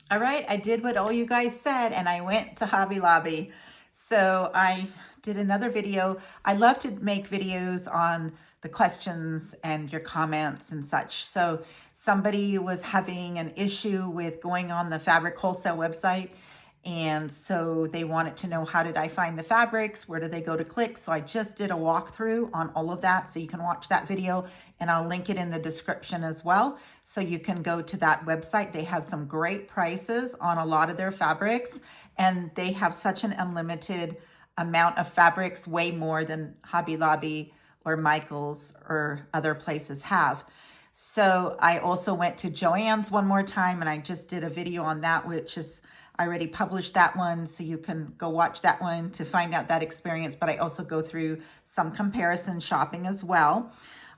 All right, I did what all you guys said and I went to Hobby Lobby. So I did another video. I love to make videos on the questions and your comments and such. So somebody was having an issue with going on the fabric wholesale website. And so they wanted to know, how did I find the fabrics? Where do they go to click? So I just did a walkthrough on all of that. So you can watch that video and I'll link it in the description as well. So you can go to that website. They have some great prices on a lot of their fabrics and they have such an unlimited amount of fabrics, way more than Hobby Lobby or Michael's or other places have. So I also went to Joann's one more time and I just did a video on that, which is, I already published that one, so you can go watch that one to find out that experience, but I also go through some comparison shopping as well.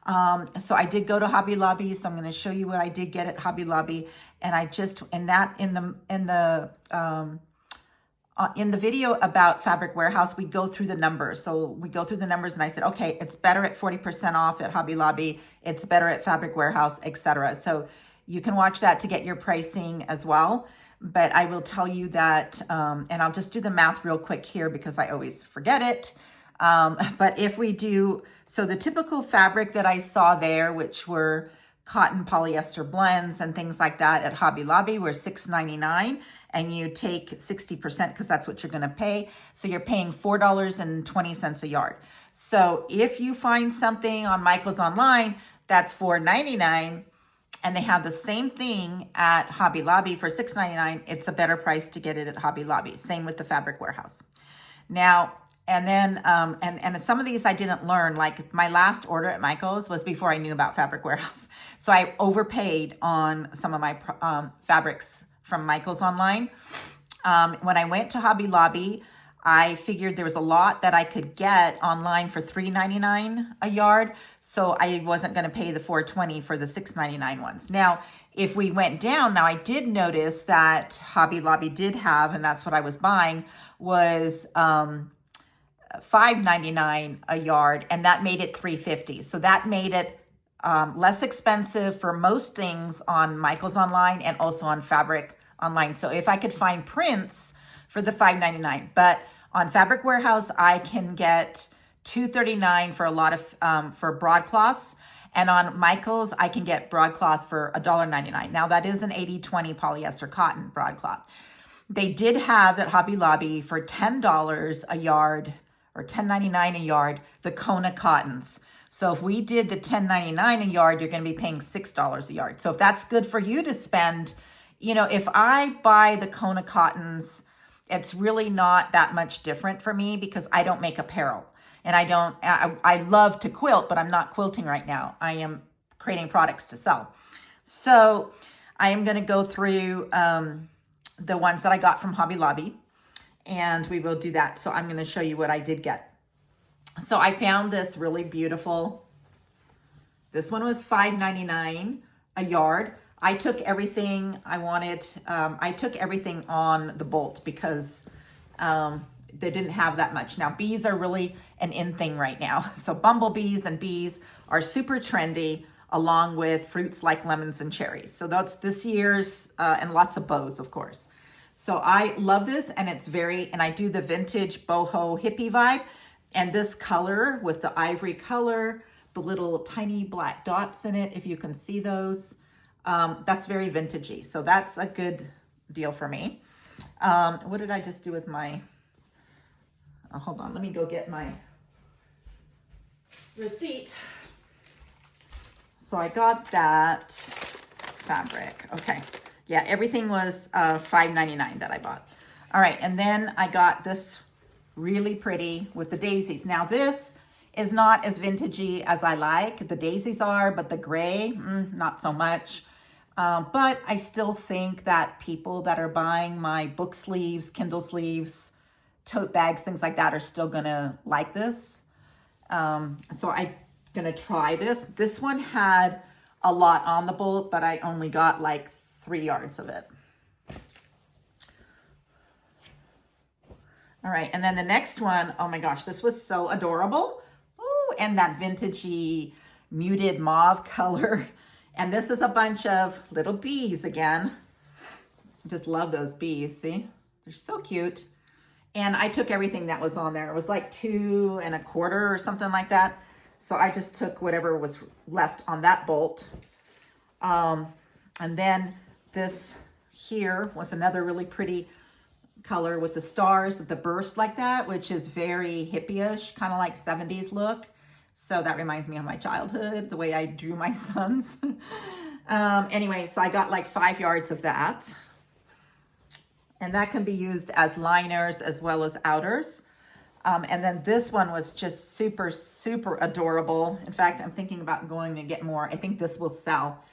So I did go to Hobby Lobby, so I'm going to show you what I did get at Hobby Lobby. And I just, in the video about Fabric Warehouse, we go through the numbers. So we go through the numbers and I said, okay, it's better at 40% off at Hobby Lobby. It's better at Fabric Warehouse, etc. So you can watch that to get your pricing as well. But I will tell you that, and I'll just do the math real quick here because I always forget it. But if we do, so the typical fabric that I saw there, which were cotton polyester blends and things like that at Hobby Lobby, were $6.99, and you take 60% because that's what you're going to pay. So you're paying $4.20 a yard. So if you find something on Michael's online that's $4.99, and they have the same thing at Hobby Lobby for $6.99, it's a better price to get it at Hobby Lobby. Same with the Fabric Warehouse. Now, and then, and some of these I didn't learn, like my last order at Michael's was before I knew about Fabric Warehouse. So I overpaid on some of my fabrics from Michael's online. When I went to Hobby Lobby, I figured there was a lot that I could get online for $3.99 a yard, so I wasn't going to pay the $4.20 for the $6.99 ones. Now, if we went down, now I did notice that Hobby Lobby did have, and that's what I was buying, was $5.99 a yard, and that made it $3.50. So that made it less expensive for most things on Michael's online and also on Fabric online. So if I could find prints for the $5.99, but on Fabric Warehouse, I can get $2.39 for a lot of, for broadcloths. And on Michael's, I can get broadcloth for $1.99. Now that is an 80-20 polyester cotton broadcloth. They did have at Hobby Lobby for $10 a yard or $10.99 a yard, the Kona cottons. So if we did the $10.99 a yard, you're going to be paying $6 a yard. So if that's good for you to spend, you know, if I buy the Kona cottons, it's really not that much different for me because I don't make apparel. And I love to quilt, but I'm not quilting right now. I am creating products to sell. So I am going to go through the ones that I got from Hobby Lobby, and we will do that. So I'm going to show you what I did get. So I found this really beautiful. This one was $5.99 a yard. I took everything I wanted. I took everything on the bolt because they didn't have that much. Now, bees are really an in thing right now. So bumblebees and bees are super trendy, along with fruits like lemons and cherries. So that's this year's, and lots of bows, of course. So I love this, and it's and I do the vintage boho hippie vibe. And this color with the ivory color, the little tiny black dots in it, if you can see those, that's very vintagey. So that's a good deal for me. What did I just do with my, hold on, let me go get my receipt. So I got that fabric. Okay. Yeah, everything was $5.99 that I bought. All right, and then I got this really pretty with the daisies. Now this is not as vintagey as I like. The daisies are, but the gray, not so much. But I still think that people that are buying my book sleeves, Kindle sleeves, tote bags, things like that are still gonna like this. So I'm gonna try this. This one had a lot on the bolt, but I only got like 3 yards of it. All right, and then the next one, oh my gosh, this was so adorable. Oh, and that vintagey muted mauve color. And this is a bunch of little bees again. Just love those bees. See, they're so cute. And I took everything that was on there. It was like 2 1/4 or something like that. So I just took whatever was left on that bolt. And then this here was another really pretty color with the stars, with the burst like that, which is very hippie-ish, kind of like 70s look. So that reminds me of my childhood, the way I drew my sons. Anyway, so I got like 5 yards of that. And that can be used as liners as well as outers. And then this one was just super, super adorable. In fact, I'm thinking about going to get more. I think this will sell.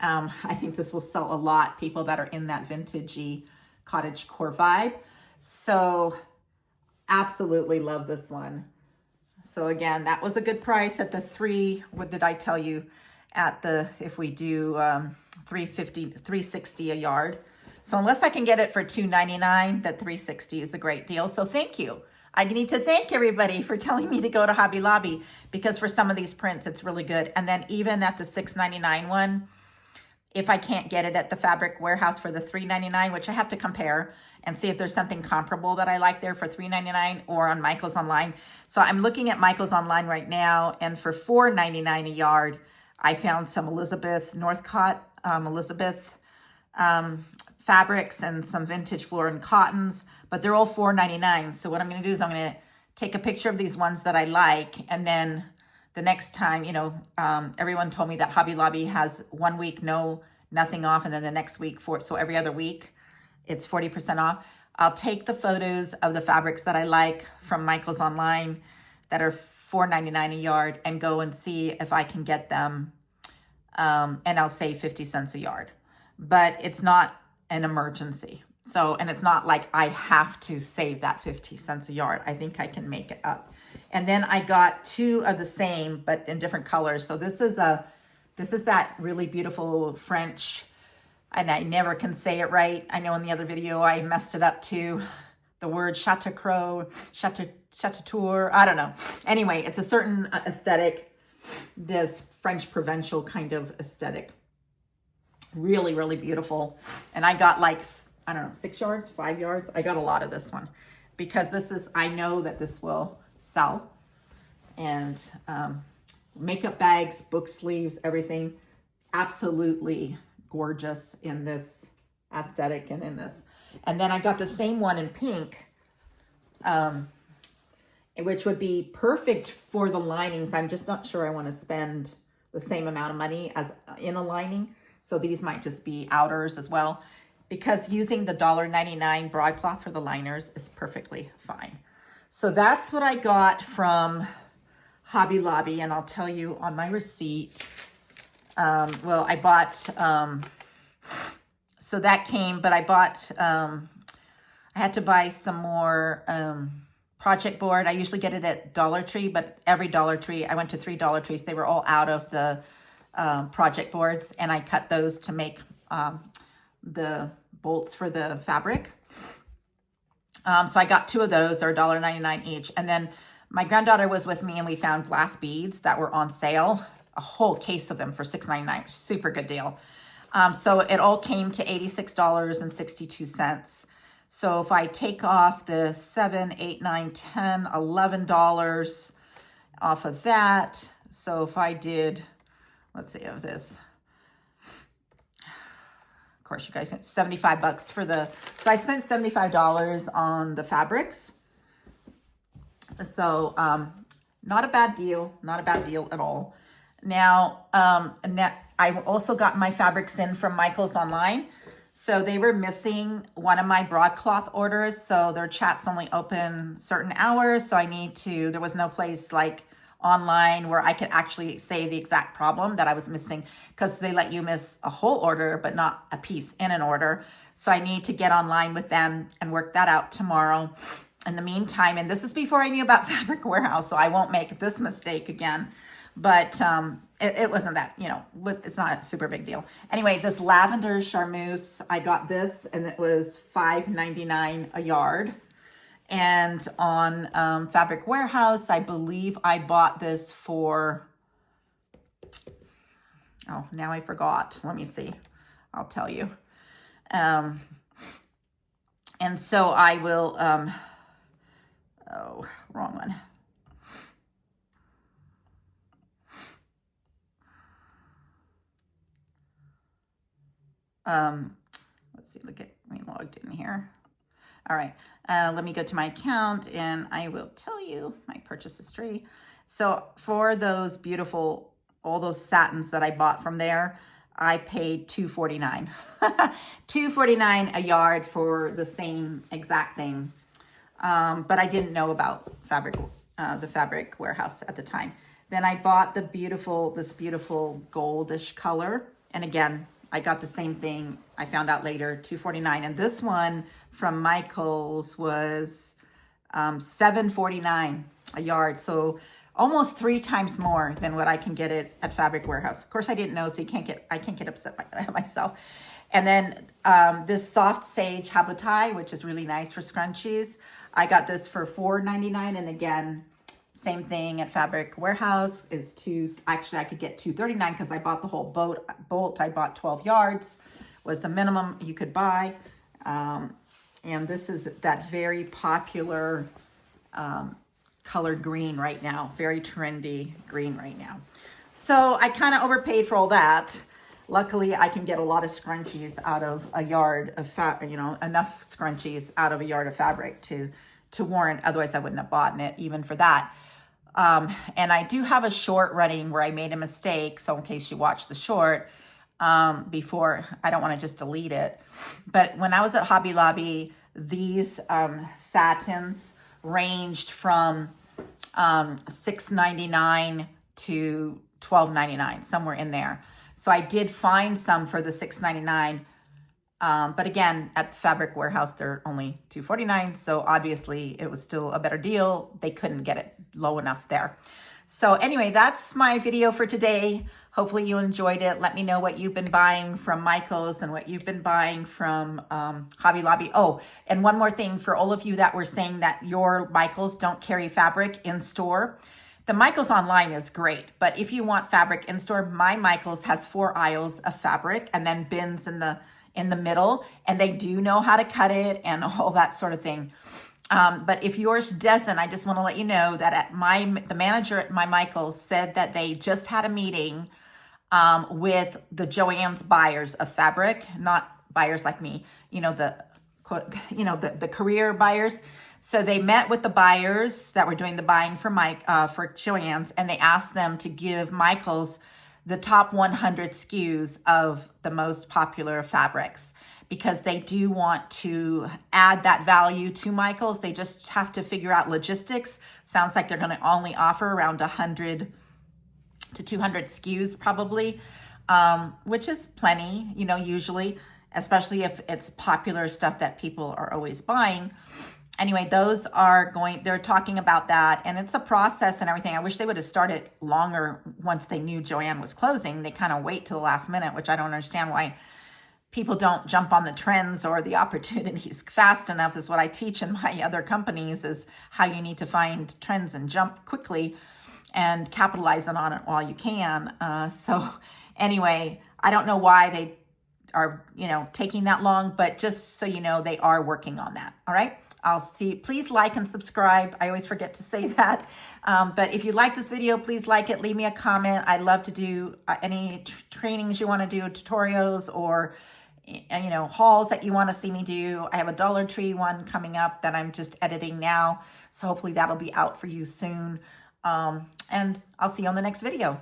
I think this will sell a lot, people that are in that vintagey cottagecore vibe. So absolutely love this one. So again, that was a good price at the what did I tell you? At the, if we do $360 a yard. So unless I can get it for $2.99, that $360 is a great deal. So thank you. I need to thank everybody for telling me to go to Hobby Lobby, because for some of these prints, it's really good. And then even at the $6.99 one, if I can't get it at the Fabric Warehouse for the $3.99, which I have to compare and see if there's something comparable that I like there for $3.99 or on Michael's Online. So I'm looking at Michael's Online right now, and for $4.99 a yard, I found some Northcott Elizabeth fabrics and some vintage floor and cottons, but they're all $4.99. So what I'm going to do is I'm going to take a picture of these ones that I like, and then the next time, you know, everyone told me that Hobby Lobby has 1 week nothing off, and then the next week so every other week it's 40% off. I'll take the photos of the fabrics that I like from Michael's Online that are $4.99 a yard and go and see if I can get them, and I'll save 50 cents a yard. But it's not an emergency. So, and it's not like I have to save that 50 cents a yard. I think I can make it up. And then I got 2 of the same, but in different colors. So this is that really beautiful French, and I never can say it right. I know in the other video I messed it up too. The word Chateaucroix, Chateautour, I don't know. Anyway, it's a certain aesthetic, this French provincial kind of aesthetic. Really, really beautiful. And I got like, I don't know, 6 yards, 5 yards. I got a lot of this one because I know that this will sell. And makeup bags, book sleeves, everything, absolutely gorgeous in this aesthetic and in this. And then I got the same one in pink, which would be perfect for the linings. I'm just not sure I want to spend the same amount of money as in a lining. So these might just be outers as well, because using the $1.99 broadcloth for the liners is perfectly fine. So that's what I got from Hobby Lobby, and I'll tell you on my receipt. Well, I bought, so that came, but I bought, I had to buy some more project board. I usually get it at Dollar Tree, but every Dollar Tree, I went to 3 Dollar Trees. They were all out of the project boards, and I cut those to make the bolts for the fabric. So I got 2 of those. They're $1.99 each. And then my granddaughter was with me, and we found glass beads that were on sale, a whole case of them for $6.99. Super good deal. So it all came to $86.62. So if I take off the $7, $8, $9, $10, $11 off of that, so if I did, let's see, of this, of course, you guys, 75 bucks for so I spent $75 on the fabrics. So, not a bad deal, not a bad deal at all. Now, I also got my fabrics in from Michael's Online. So they were missing one of my broadcloth orders. So their chat's only open certain hours. So there was no place like online where I could actually say the exact problem that I was missing, because they let you miss a whole order, but not a piece in an order. So I need to get online with them and work that out tomorrow. In the meantime, and this is before I knew about Fabric Warehouse, so I won't make this mistake again. But it wasn't that, it's not a super big deal. Anyway, this lavender charmeuse, I got this, and it was $5.99 a yard. And on Fabric Warehouse, I believe I bought this for, oh, now I forgot. Let me see. I'll tell you. And so I will, oh, wrong one. Let's see, look at me logged in here. All right, let me go to my account and I will tell you my purchase history. So for those beautiful, all those satins that I bought from there, I paid $249. $249 a yard for the same exact thing. But I didn't know about the fabric warehouse at the time. Then I bought this beautiful goldish color. And again, I got the same thing. I found out later, $249. And this one from Michael's was $749 a yard. So almost 3 times more than what I can get it at Fabric Warehouse. Of course, I didn't know, so I can't get upset by myself. And then this soft sage habotai, which is really nice for scrunchies. I got this for $4.99, and again, same thing at Fabric Warehouse is actually I could get $2.39 because I bought the whole bolt. I bought 12 yards, was the minimum you could buy. And this is that very popular colored green right now, very trendy green right now. So I kind of overpaid for all that. Luckily, I can get a lot of scrunchies out of a yard of enough scrunchies out of a yard of fabric to warrant. Otherwise, I wouldn't have bought it even for that. And I do have a short running where I made a mistake. So in case you watch the short before, I don't want to just delete it. But when I was at Hobby Lobby, these satins ranged from $6.99 to $12.99, somewhere in there. So I did find some for the $6.99, but again, at the Fabric Warehouse, they're only $2.49. So obviously it was still a better deal. They couldn't get it low enough there. So anyway, that's my video for today. Hopefully you enjoyed it. Let me know what you've been buying from Michael's and what you've been buying from Hobby Lobby. Oh, and one more thing for all of you that were saying that your Michael's don't carry fabric in store. The Michael's online is great, but if you want fabric in store, my Michael's has 4 aisles of fabric and then bins in the middle, and they do know how to cut it and all that sort of thing. But if yours doesn't, I just want to let you know that the manager at my Michael's said that they just had a meeting with the Joann's buyers of fabric, not buyers like me, the career buyers. So they met with the buyers that were doing the buying for Joann's, and they asked them to give Michael's the top 100 SKUs of the most popular fabrics, because they do want to add that value to Michael's. They just have to figure out logistics. Sounds like they're going to only offer around 100 to 200 SKUs probably, which is plenty, usually, especially if it's popular stuff that people are always buying. Anyway, they're talking about that, and it's a process and everything. I wish they would have started longer once they knew Joann was closing. They kind of wait till the last minute, which I don't understand why people don't jump on the trends or the opportunities fast enough. Is what I teach in my other companies, is how you need to find trends and jump quickly and capitalize on it while you can. So anyway, I don't know why they are, taking that long, but just so you know, they are working on that. All right. Please like and subscribe. I always forget to say that. But if you like this video, please like it, leave me a comment. I'd love to do any trainings you want to do, tutorials, or, hauls that you want to see me do. I have a Dollar Tree one coming up that I'm just editing now. So hopefully that'll be out for you soon. And I'll see you on the next video.